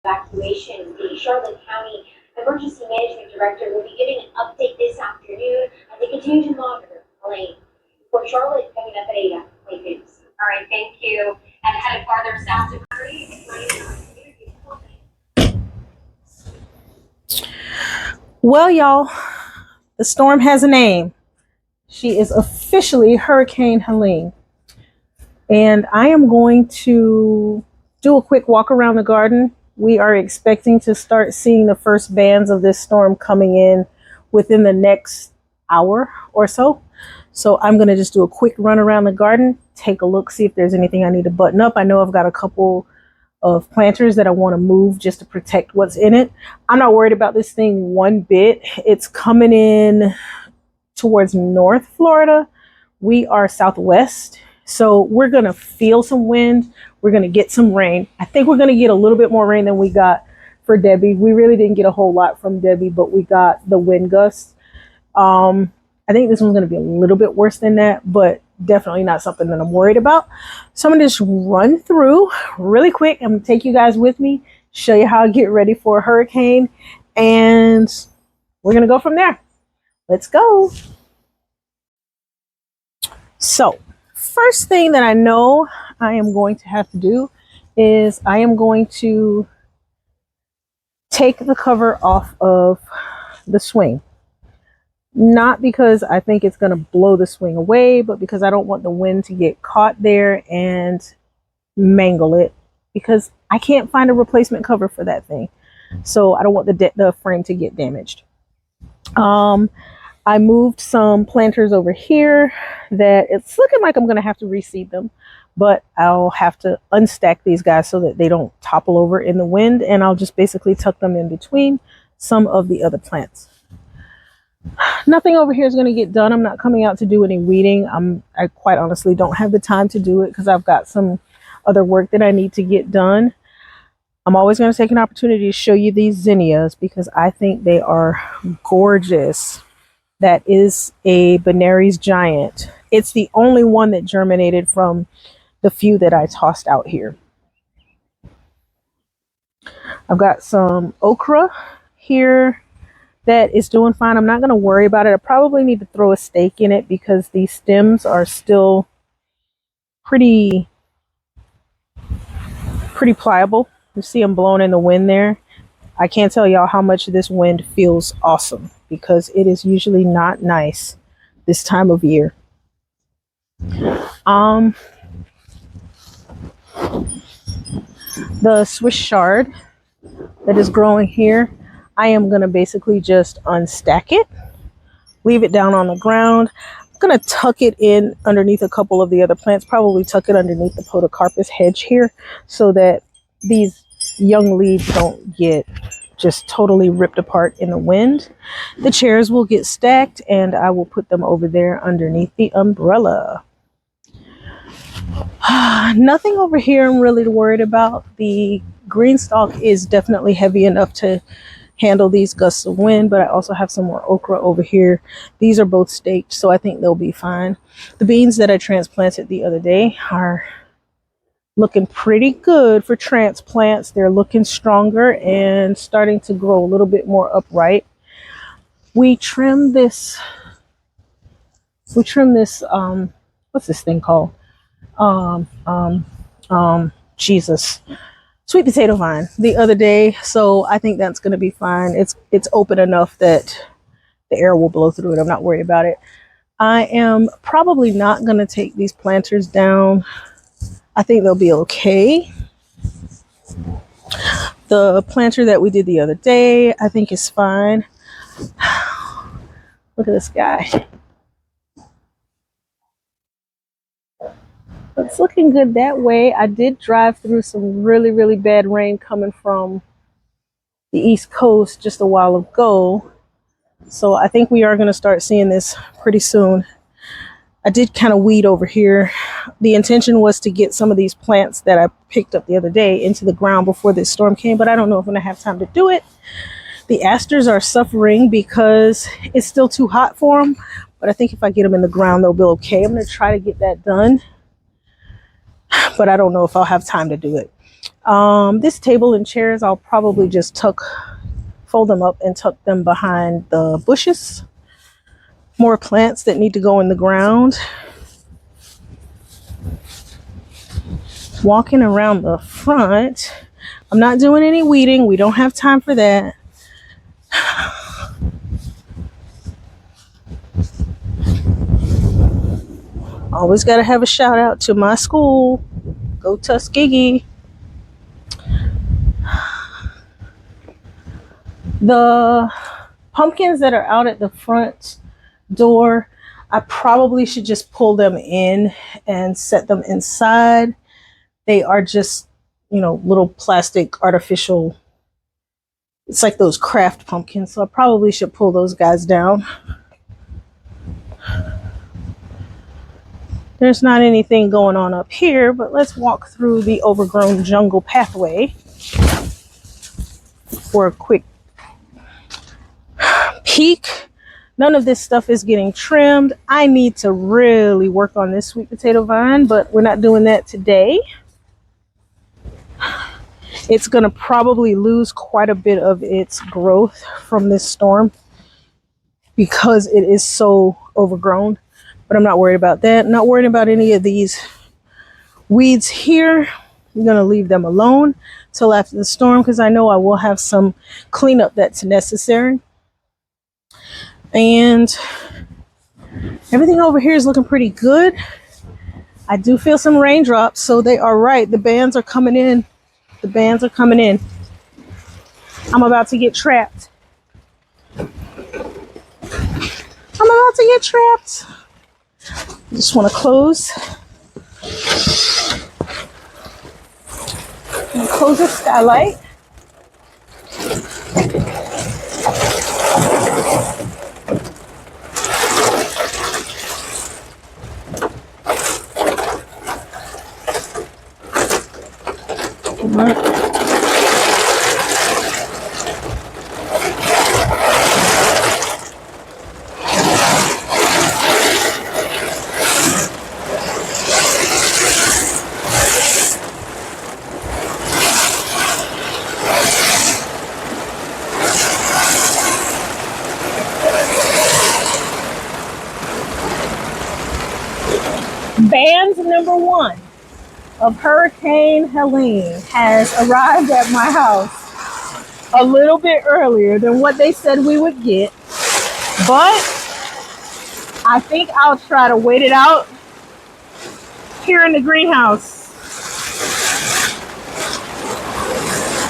evacuation. The Charlotte County Emergency Management Director will be giving an update this afternoon as they continue to monitor. Helene, for Charlotte, coming up at 8 Lake News. All right, thank you. And headed farther south to Curry. Well, y'all, the storm has a name. She is officially Hurricane Helene. And I am going to do a quick walk around the garden. We are expecting to start seeing the first bands of this storm coming in within the next hour or so. So I'm going to just do a quick run around the garden, take a look, see if there's anything I need to button up. I know I've got a couple of planters that I want to move just to protect what's in it. I'm not worried about this thing one bit. It's coming in towards North Florida. We are southwest, so we're going to feel some wind. We're going to get some rain. I think we're going to get a little bit more rain than we got for Debbie. We really didn't get a whole lot from Debbie, but we got the wind gusts. I think this one's going to be a little bit worse than that, but definitely not something that I'm worried about. So I'm going to just run through really quick. I'm going to take you guys with me, show you how I get ready for a hurricane, and we're going to go from there. Let's go. So first thing that I know I am going to have to do is I am going to take the cover off of the swing. Not because I think it's going to blow the swing away, but because I don't want the wind to get caught there and mangle it, because I can't find a replacement cover for that thing. So I don't want the frame to get damaged. I moved some planters over here that it's looking like I'm going to have to reseed them, but I'll have to unstack these guys so that they don't topple over in the wind, and I'll just basically tuck them in between some of the other plants. Nothing over here is going to get done. I'm not coming out to do any weeding. I quite honestly don't have the time to do it because I've got some other work that I need to get done. I'm always going to take an opportunity to show you these zinnias because I think they are gorgeous. That is a Benary's Giant. It's the only one that germinated from the few that I tossed out here. I've got some okra here that is doing fine. I'm not going to worry about it. I probably need to throw a stake in it because these stems are still pretty pliable. You see them blowing in the wind there. I can't tell y'all how much this wind feels awesome because it is usually not nice this time of year. The Swiss chard that is growing here, I am going to basically just unstack it, leave it down on the ground. I'm going to tuck it in underneath a couple of the other plants, probably tuck it underneath the podocarpus hedge here so that these young leaves don't get just totally ripped apart in the wind. The chairs will get stacked and I will put them over there underneath the umbrella. Nothing over here I'm really worried about. The green stalk is definitely heavy enough to handle these gusts of wind, but I also have some more okra over here. These are both staked, so I think they'll be fine. The beans that I transplanted the other day are looking pretty good for transplants. They're looking stronger and starting to grow a little bit more upright. We trimmed this, what's this thing called? Jesus. Sweet potato vine the other day, so I think that's going to be fine. It's open enough that the air will blow through it. I'm not worried about it. I am probably not going to take these planters down. I think they'll be okay. The planter that we did the other day, I think is fine. Look at this guy. It's looking good that way. I did drive through some really, really bad rain coming from the East Coast just a while ago. So I think we are going to start seeing this pretty soon. I did kind of weed over here. The intention was to get some of these plants that I picked up the other day into the ground before this storm came, but I don't know if I'm going to have time to do it. The asters are suffering because it's still too hot for them, but I think if I get them in the ground, they'll be okay. I'm going to try to get that done, but I don't know if I'll have time to do it. This table and chairs, I'll probably just fold them up and tuck them behind the bushes. More plants that need to go in the ground. Walking around the front. I'm not doing any weeding. We don't have time for that. Always got to have a shout out to my school. Go Tuskegee. The pumpkins that are out at the front door, I probably should just pull them in and set them inside. They are just, little plastic artificial. It's like those craft pumpkins. So I probably should pull those guys down. There's not anything going on up here, but let's walk through the overgrown jungle pathway for a quick peek. None of this stuff is getting trimmed. I need to really work on this sweet potato vine, but we're not doing that today. It's going to probably lose quite a bit of its growth from this storm because it is so overgrown. But I'm not worried about that. Not worried about any of these weeds here. I'm going to leave them alone till after the storm because I know I will have some cleanup that's necessary. And everything over here is looking pretty good. I do feel some raindrops, so they are right. The bands are coming in. The bands are coming in. I'm about to get trapped. Just want to close. Close the skylight. Band number 1 of Hurricane Helene has arrived at my house a little bit earlier than what they said we would get, but I think I'll try to wait it out here in the greenhouse.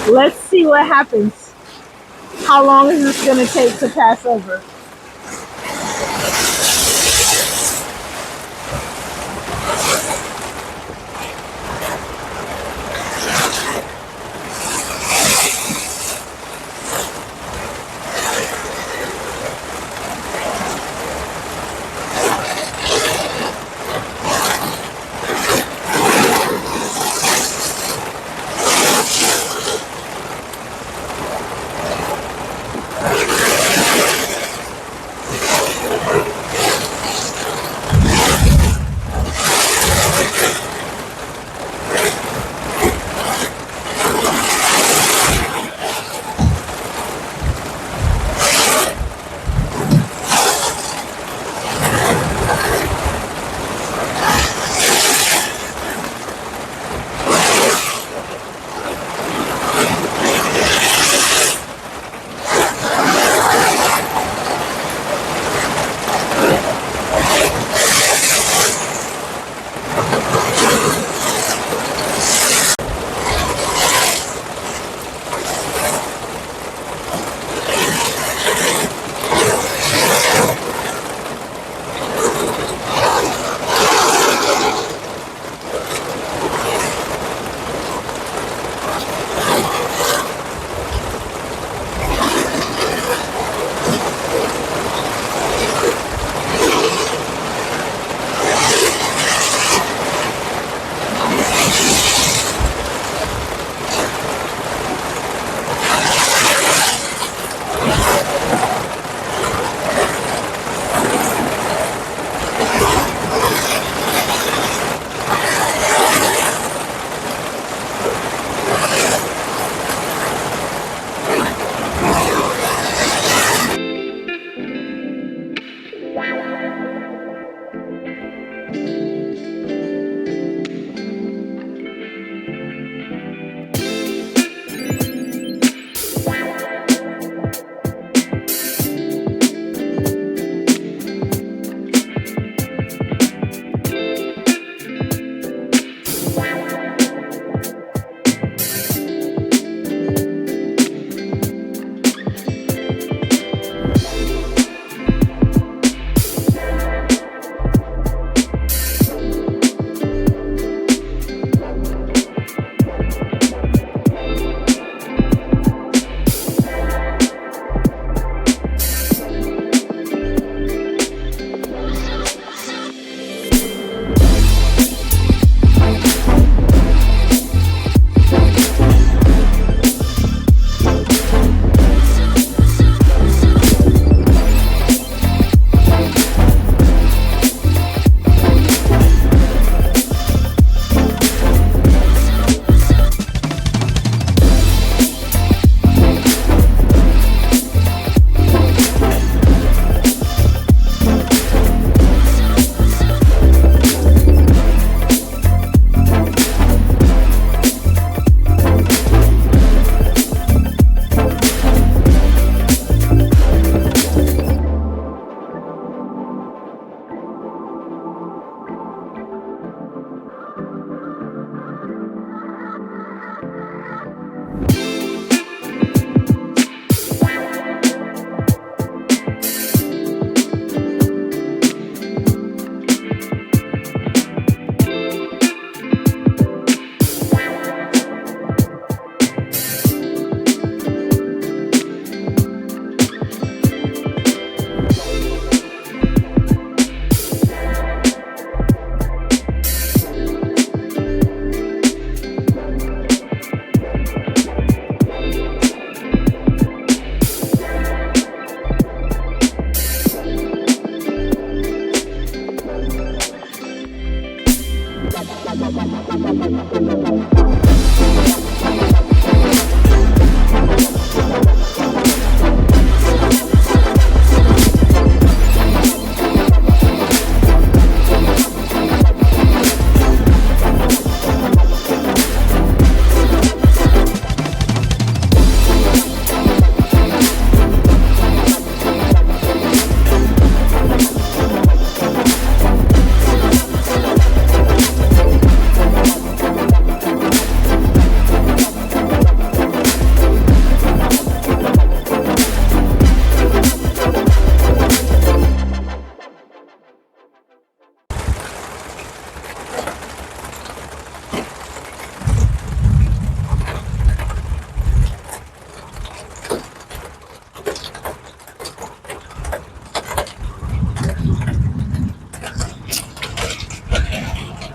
Let's see what happens. How long is this going to take to pass over?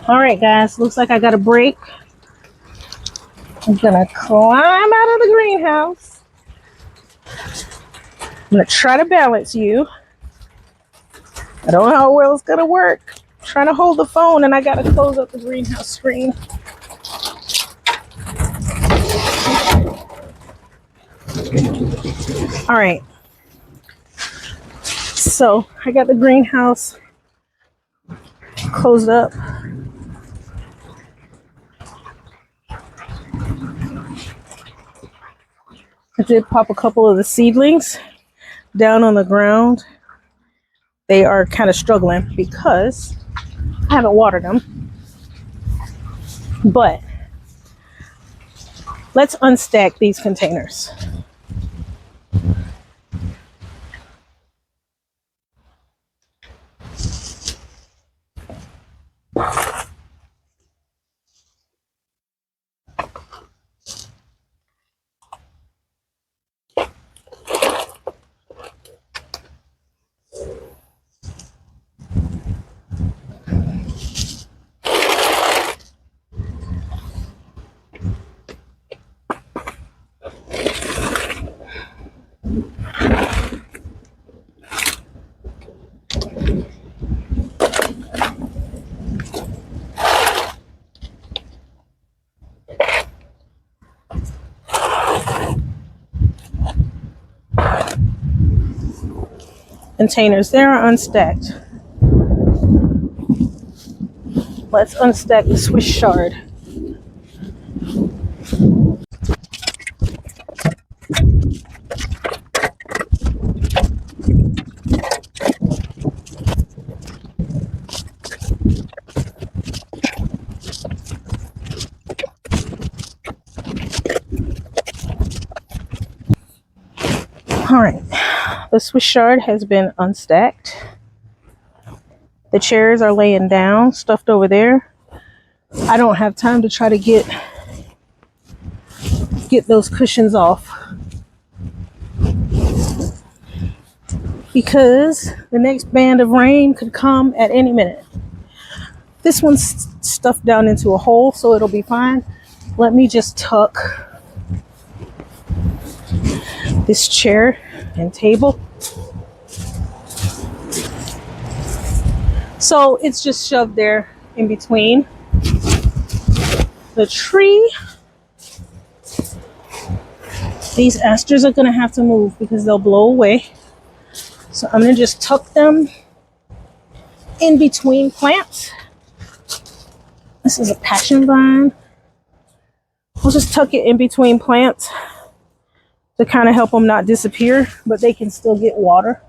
All right, guys, looks like I got a break. I'm gonna climb out of the greenhouse. I'm gonna try to balance you. I don't know how well it's gonna work. I'm trying to hold the phone and I gotta close up the greenhouse screen. All right. So I got the greenhouse closed up. I did pop a couple of the seedlings down on the ground. They are kind of struggling because I haven't watered them. But let's unstack these containers. Containers, they are unstacked. Let's unstack the Swiss chard. All right, the Swiss chard has been unstacked. The chairs are laying down, stuffed over there. I don't have time to try to get those cushions off because the next band of rain could come at any minute. This one's stuffed down into a hole, so it'll be fine. Let me just tuck this chair and table. So it's just shoved there in between the tree. These asters are going to have to move because they'll blow away. So I'm going to just tuck them in between plants. This is a passion vine. I'll just tuck it in between plants to kind of help them not disappear, but they can still get water.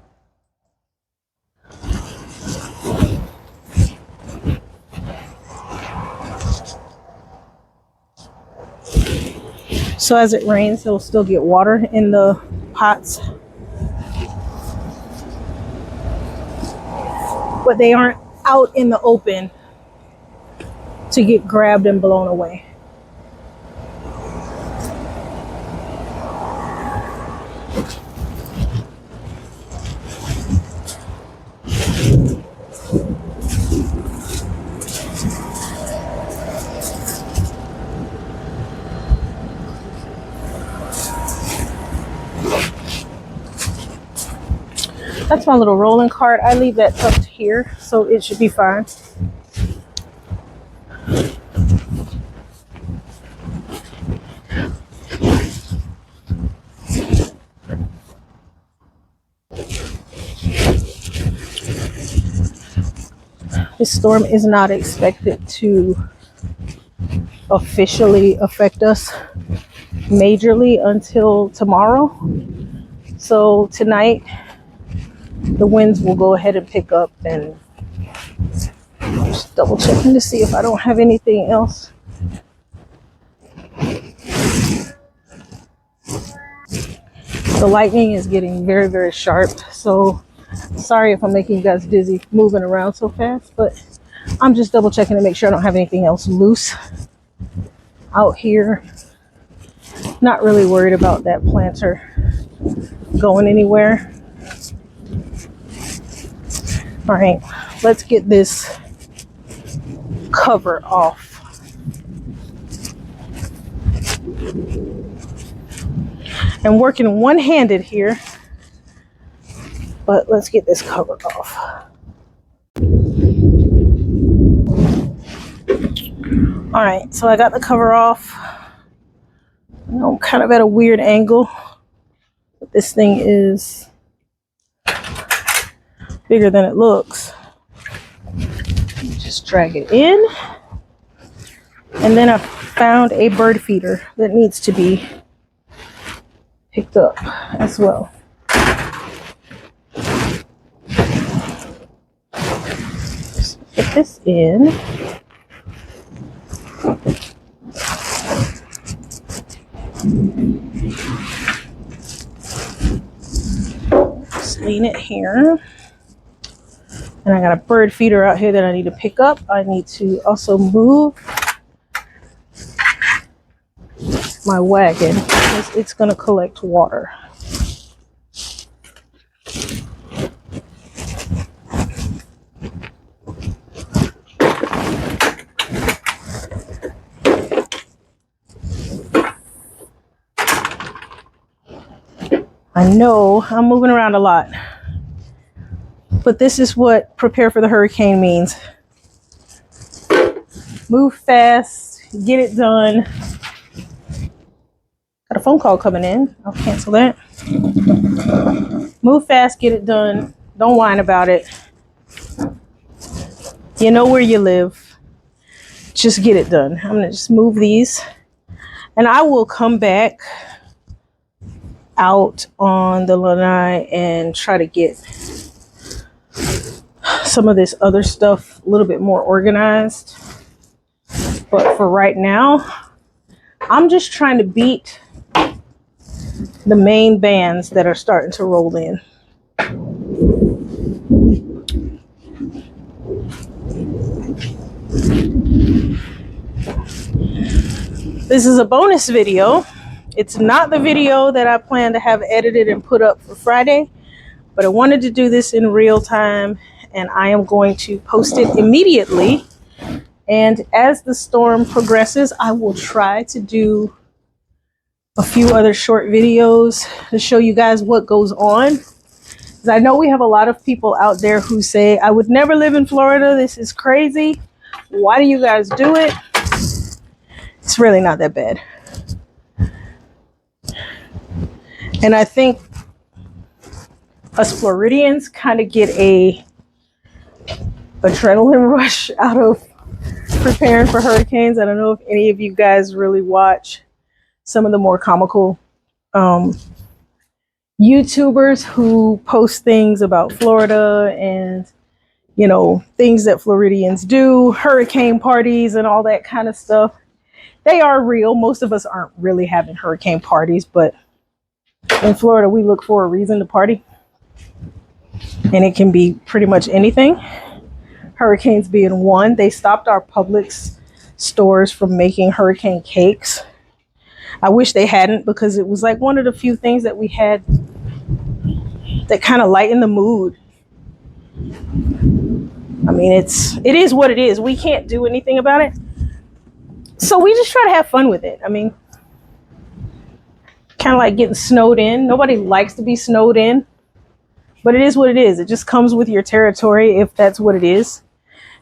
So as it rains, they'll still get water in the pots. But they aren't out in the open to get grabbed and blown away. That's my little rolling cart. I leave that tucked here, so it should be fine. This storm is not expected to officially affect us majorly until tomorrow. So tonight, the winds will go ahead and pick up, and just double checking to see if I don't have anything else. The lightning is getting very, very sharp. So sorry if I'm making you guys dizzy moving around so fast, but I'm just double checking to make sure I don't have anything else loose out here. Not really worried about that planter going anywhere. All right, let's get this cover off. I'm working one-handed here, but let's get this cover off. All right, so I got the cover off. I'm kind of at a weird angle, but this thing is bigger than it looks. Just drag it in. And then I found a bird feeder that needs to be picked up as well. Just put this in. Just lean it here. And I got a bird feeder out here that I need to pick up. I need to also move my wagon because it's going to collect water. I know I'm moving around a lot, but this is what prepare for the hurricane means. Move fast, get it done. Got a phone call coming in. I'll cancel that. Move fast, get it done. Don't whine about it. You know where you live. Just get it done. I'm gonna just move these, and I will come back out on the lanai and try to get some of this other stuff a little bit more organized. But for right now, I'm just trying to beat the main bands that are starting to roll in. This is a bonus video. It's not the video that I plan to have edited and put up for Friday, but I wanted to do this in real time, and I am going to post it immediately. And as the storm progresses, I will try to do a few other short videos to show you guys what goes on. Because I know we have a lot of people out there who say, I would never live in Florida. This is crazy. Why do you guys do it? It's really not that bad. And I think us Floridians kind of get a adrenaline rush out of preparing for hurricanes. I don't know if any of you guys really watch some of the more comical YouTubers who post things about Florida and, you know, things that Floridians do, hurricane parties and all that kind of stuff. They are real. Most of us aren't really having hurricane parties, but in Florida, we look for a reason to party. And it can be pretty much anything. Hurricanes being one. They stopped our Publix stores from making hurricane cakes. I wish they hadn't, because it was like one of the few things that we had that kind of lightened the mood. I mean, it is what it is. We can't do anything about it. So we just try to have fun with it. I mean, kind of like getting snowed in. Nobody likes to be snowed in, but it is what it is. It just comes with your territory if that's what it is.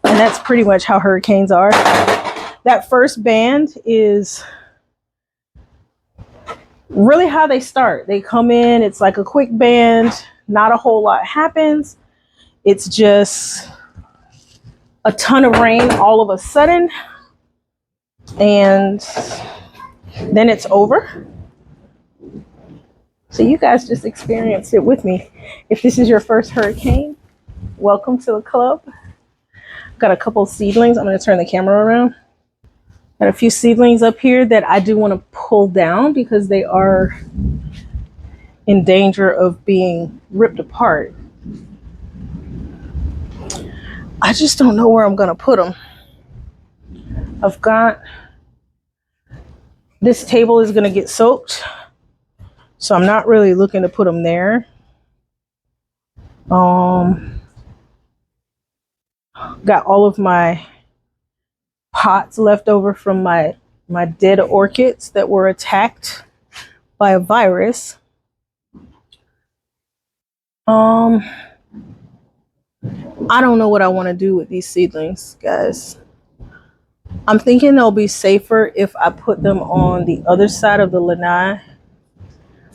And that's pretty much how hurricanes are. That first band is really how they start. They come in, it's like a quick band, not a whole lot happens. It's just a ton of rain all of a sudden, and then it's over. So you guys just experienced it with me. If this is your first hurricane, welcome to the club. Got a couple seedlings. I'm going to turn the camera around. Got a few seedlings up here that I do want to pull down because they are in danger of being ripped apart. I just don't know where I'm going to put them. I've got, this table is going to get soaked, so I'm not really looking to put them there. Got all of my pots left over from my dead orchids that were attacked by a virus. I don't know what I want to do with these seedlings, guys. I'm thinking they'll be safer if I put them on the other side of the lanai,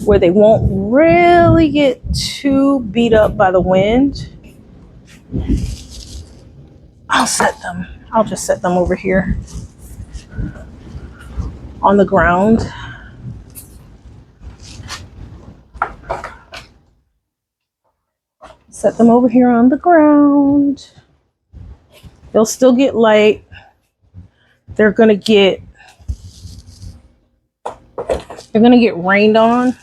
where they won't really get too beat up by the wind. I'll just set them over here on the ground. Set them over here on the ground. They'll still get light. They're gonna get rained on.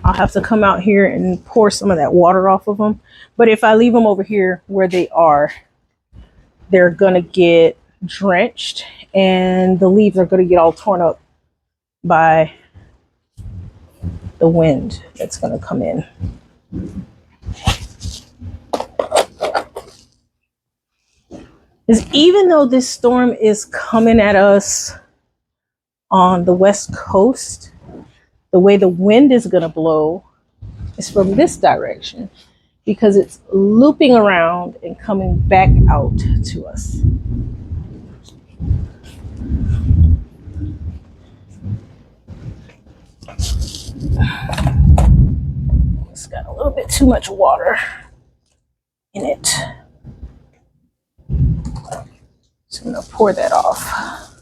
I'll have to come out here and pour some of that water off of them. But if I leave them over here where they are, they're gonna get drenched and the leaves are gonna get all torn up by the wind that's gonna come in. Because even though this storm is coming at us on the West Coast, the way the wind is going to blow is from this direction, because it's looping around and coming back out to us. It's got a little bit too much water in it. So I'm going to pour that off.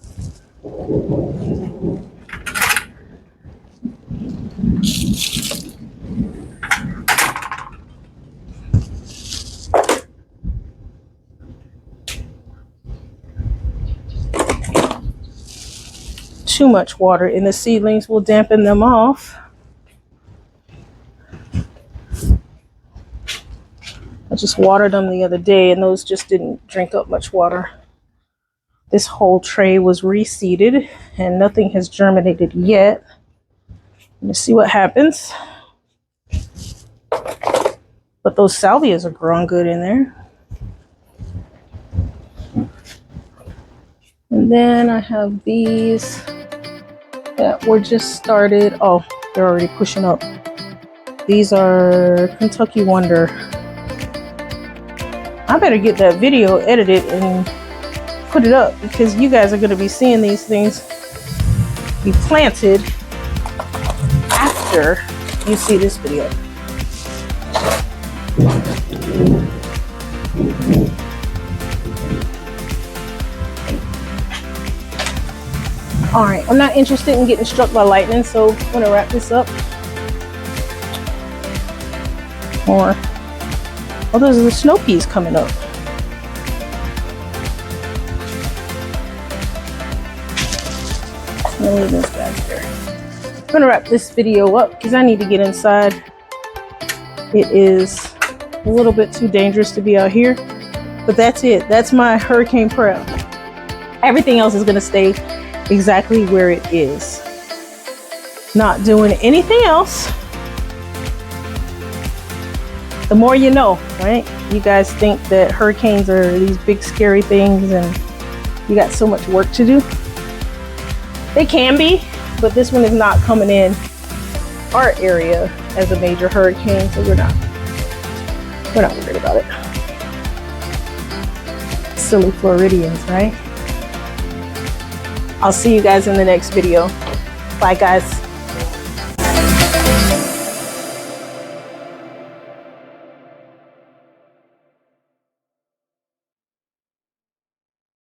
Too much water in the seedlings will dampen them off. I just watered them the other day and those just didn't drink up much water. This whole tray was reseeded and nothing has germinated yet. Let's see what happens. But those salvias are growing good in there. And then I have these that were just started. Oh, they're already pushing up. These are Kentucky Wonder. I better get that video edited and put it up, because you guys are going to be seeing these things be planted after you see this video. All right, I'm not interested in getting struck by lightning, so I'm going to wrap this up. More. Oh, those are the snow peas coming up. I'm gonna leave this back there. I'm gonna wrap this video up because I need to get inside. It is a little bit too dangerous to be out here, but that's it. That's my hurricane prep. Everything else is gonna stay exactly where it is. Not doing anything else. The more you know, right? You guys think that hurricanes are these big scary things and you got so much work to do. They can be, but this one is not coming in our area as a major hurricane, so we're not worried about it. Silly Floridians, right? I'll see you guys in the next video. Bye, guys.